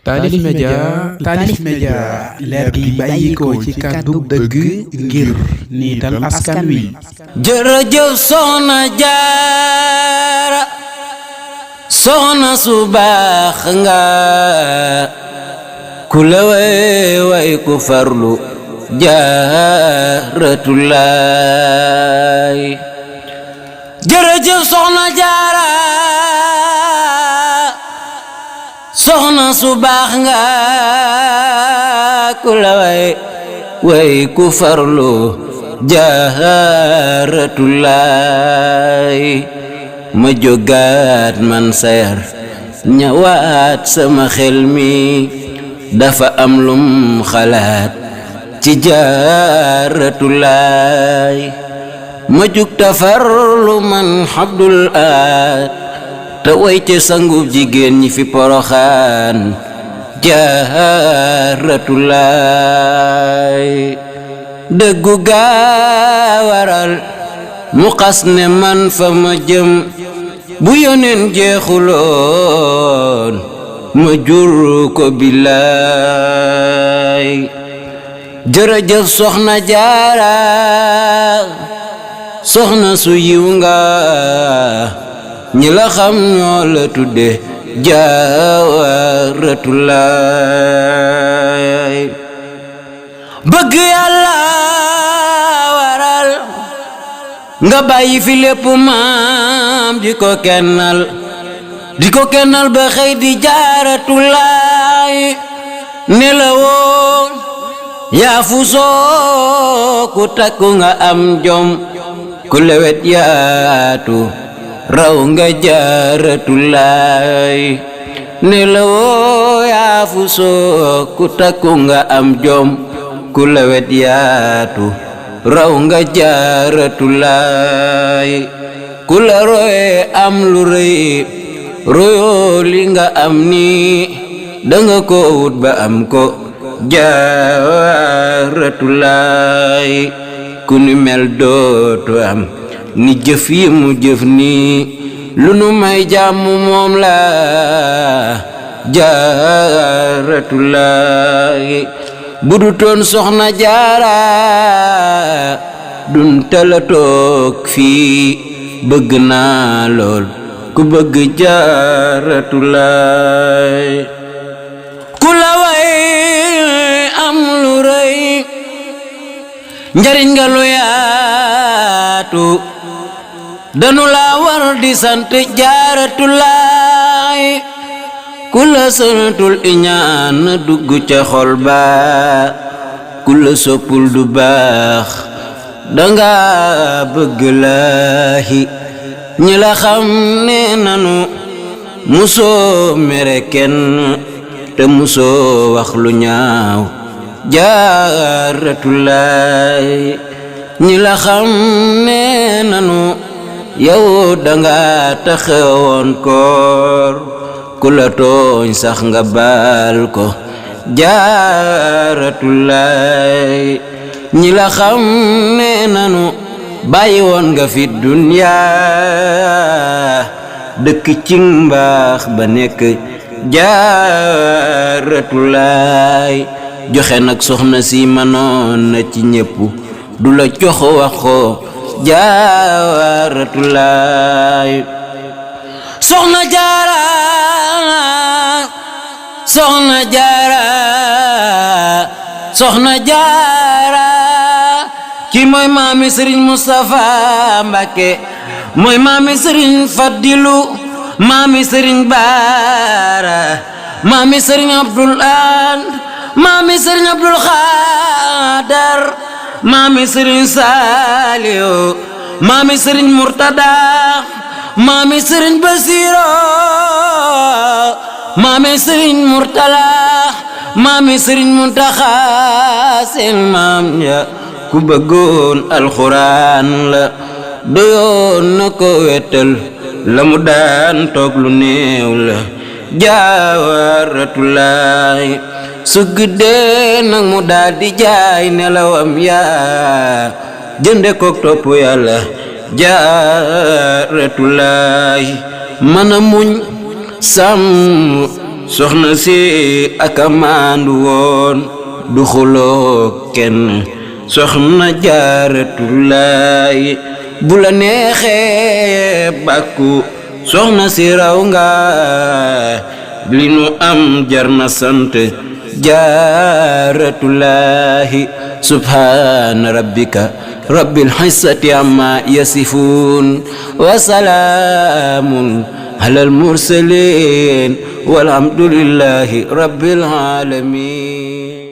Taalif Média leer gi bàyyikoo ci kàddu dëgg ngir niital askan wi. jërëjëf Soxna Jaara soxna su baax nga ku la way ku farlu Jaaratulaay. jërëjëf Soxna Jaara soxna su baax nga ku la way ku farlu Jaaratulaay. ma jógaat man sayar ñëwaat sama xel mi dafa am lum xalaat ci Jaaratulaay. ma jug tafarlu man Abdul Ahad te way ci sangub jigéen ñi fi Poroxaan Jaaratulaay. dëggu gaa waral mu xas ne man fa ma jëm bu yoneen jeexuloon ma jur ko billaay. jërëjëf Soxna Jaara soxna su yiw nga ñi la xam ñoo la tudde Jaaratulaay. bëgg Yàlla waral nga bàyyi fi lépp maam di ko kennal ba xëy di Jaaratulaay. ne la woon yaa fu soo ku takku nga am jom ku lewet yaatu raw nga Jaaratulaay. ne la woo yaa fu soo ku takku nga am jom ku lewet yaatu raw nga Jaaratulaay. ku la roye am lu rëy royoo li nga am ni danga ko wut ba am ko Jaaratulaay. ku ni mel dootu am ni jëf yi mu jëf ni lu nu may jàmm moom la Jaaratulaay. budu toon Soxna Jaara dun tala toog fii bëgg naa lool ku bëgg Jaaratulaay. ku la way am lu rëy njariñ nga lu yaatu danu la war di sant Jaaratulaay. ku la santul iñaan na dugg ca xol ba ku la soppul du baax danga bëgg laahi. ñi la xam ne nanu musoo mere kenn te musoo wax lu ñaaw Jaaratulaay. ñi la xam ne nanu yow danga taxawoon koor ku la tooñ sax nga baal ko Jaaratulaay. ñi la xam ne nanu bàyyi woon nga fi duniyaa dëkk ci mbaax ba nekk Jaaratulaay. joxe nag soxna si manoon na ci ñépp du la jox wax ko Jaaratulaay. Soxna Jaara Soxna Jaara Soxna Jaara kii mooy maami Sëriñ Mustafa Mbàkke mooy maami Sëriñ Fadilu maami Sëriñ Baara maami Sëriñ Abdul Ahad maami Sëriñ Abdul Xaadar maami Sëriñ Saaliw maami Sëriñ Murtada maami Sëriñ Basiro maami Sëriñ Murtala maami Sëriñ Muntaxa seen maam ya ku bëggoon alxuraan la doyoon na ko wetal la mu daan toog lu néew la Jaaratulaay. su guddee nag mu daal di jaay nelawam yaa jënde kook topp Yàlla Jaaratulaay. mën a muñ sàmm soxna si aka maandu woon du xuloo kenn soxna Jaaratulaay bu la neexee bàkku soxna si raw nga li nu am jar na sant Jaaratulaahi subhaana rabbika rabbil izzati amma yasifuun wa salaamun alal mursaliin walhamdulillahi rabbil aalamiin.